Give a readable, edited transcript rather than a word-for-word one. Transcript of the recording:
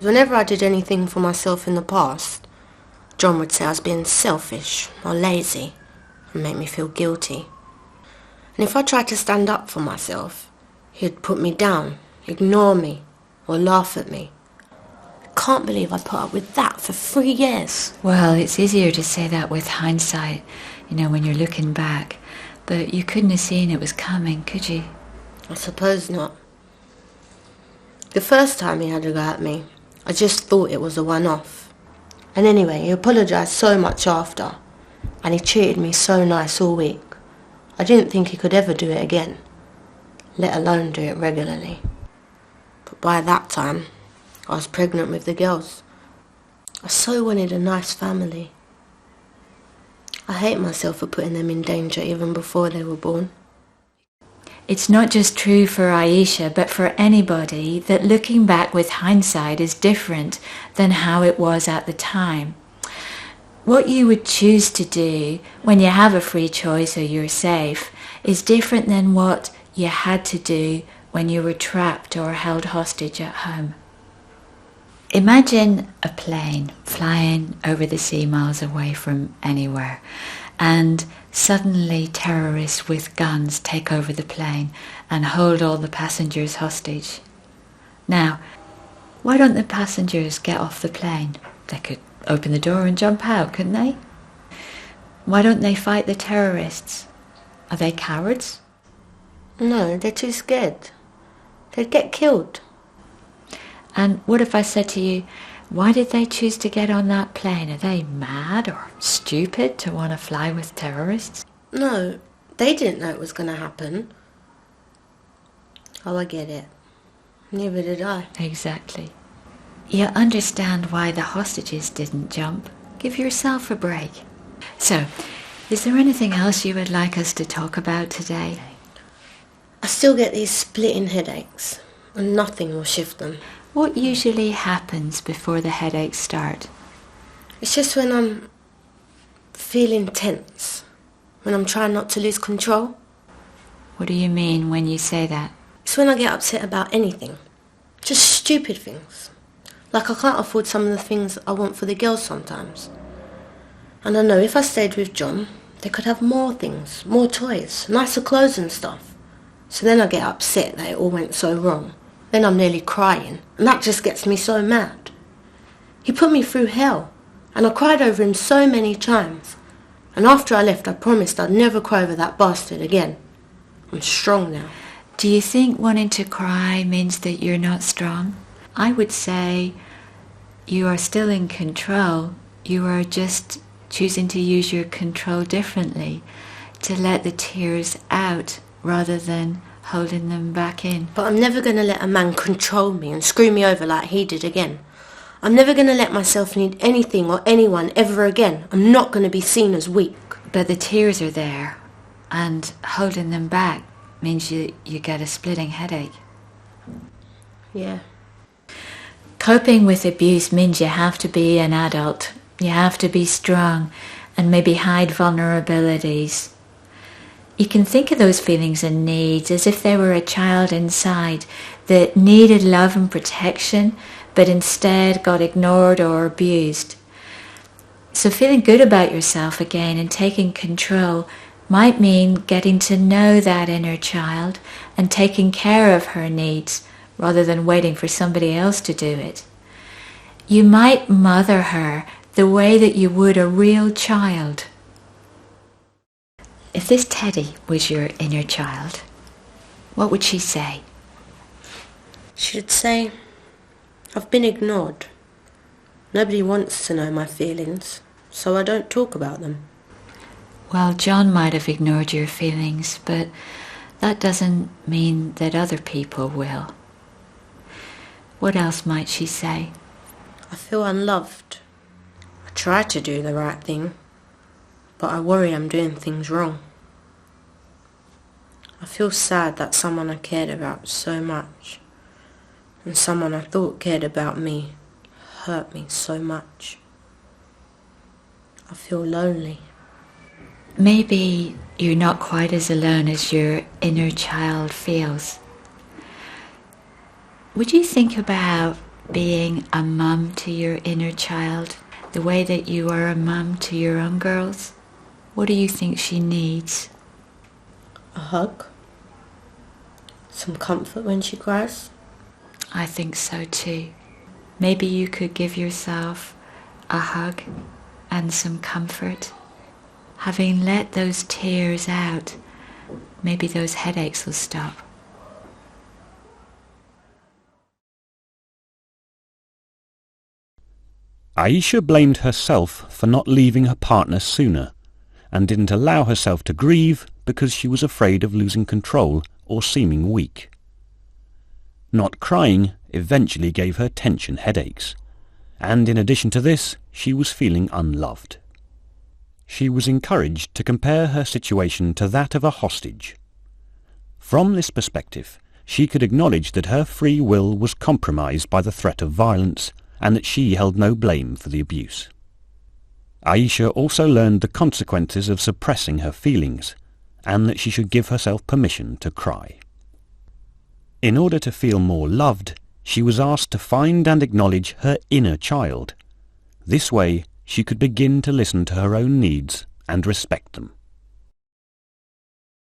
Whenever I did anything for myself in the past, John would say I was being selfish or lazy and make me feel guilty. And if I tried to stand up for myself, he'd put me down, ignore me, or laugh at me. I can't believe I put up with that for 3 years. Well, it's easier to say that with hindsight, when you're looking back. But you couldn't have seen it was coming, could you? I suppose not. The first time he had a go at me, I just thought it was a one-off. And anyway, he apologised so much after, and he treated me so nice all week. I didn't think he could ever do it again, let alone do it regularly. But by that time, I was pregnant with the girls. I so wanted a nice family. I hate myself for putting them in danger even before they were born. It's not just true for Aisha, but for anybody, that looking back with hindsight is different than how it was at the time. What you would choose to do when you have a free choice or you're safe is different than what you had to do when you were trapped or held hostage at home. Imagine a plane flying over the sea miles away from anywhere, and suddenly terrorists with guns take over the plane and hold all the passengers hostage. Now, why don't the passengers get off the plane? They could open the door and jump out, couldn't they? Why don't they fight the terrorists? Are they cowards? No, they're too scared. They'd get killed. And what if I said to you, why did they choose to get on that plane? Are they mad or stupid to want to fly with terrorists? No, they didn't know it was going to happen. Oh, I get it. Neither did I. Exactly. You understand why the hostages didn't jump. Give yourself a break. So, is there anything else you would like us to talk about today? I still get these splitting headaches, and nothing will shift them. What usually happens before the headaches start? It's just when I'm feeling tense, when I'm trying not to lose control. What do you mean when you say that? It's when I get upset about anything. Just stupid things. Like I can't afford some of the things I want for the girls sometimes. And I know if I stayed with John, they could have more things, more toys, nicer clothes and stuff. So then I get upset that it all went so wrong. Then I'm nearly crying, and that just gets me so mad. He put me through hell, and I cried over him so many times. And after I left, I promised I'd never cry over that bastard again. I'm strong now. Do you think wanting to cry means that you're not strong? I would say you are still in control. You are just choosing to use your control differently, to let the tears out rather than holding them back in. But I'm never going to let a man control me and screw me over like he did again. I'm never going to let myself need anything or anyone ever again. I'm not going to be seen as weak. But the tears are there, and holding them back means you get a splitting headache. Yeah. Coping with abuse means you have to be an adult. You have to be strong and maybe hide vulnerabilities. You can think of those feelings and needs as if they were a child inside that needed love and protection, but instead got ignored or abused. So feeling good about yourself again and taking control might mean getting to know that inner child and taking care of her needs rather than waiting for somebody else to do it. You might mother her the way that you would a real child. If this Teddy was your inner child, what would she say? She'd say, I've been ignored. Nobody wants to know my feelings, so I don't talk about them. Well, John might have ignored your feelings, but that doesn't mean that other people will. What else might she say? I feel unloved. I try to do the right thing, but I worry I'm doing things wrong. I feel sad that someone I cared about so much, and someone I thought cared about me, hurt me so much. I feel lonely. Maybe you're not quite as alone as your inner child feels. Would you think about being a mum to your inner child, the way that you are a mum to your own girls? What do you think she needs? A hug. Some comfort when she cries. I think so too. Maybe you could give yourself a hug and some comfort. Having let those tears out, maybe those headaches will stop. Aisha blamed herself for not leaving her partner sooner, and didn't allow herself to grieve because she was afraid of losing control or seeming weak. Not crying eventually gave her tension headaches, and in addition to this, she was feeling unloved. She was encouraged to compare her situation to that of a hostage. From this perspective, she could acknowledge that her free will was compromised by the threat of violence, and that she held no blame for the abuse. Aisha also learned the consequences of suppressing her feelings, and that she should give herself permission to cry. In order to feel more loved, she was asked to find and acknowledge her inner child. This way, she could begin to listen to her own needs and respect them.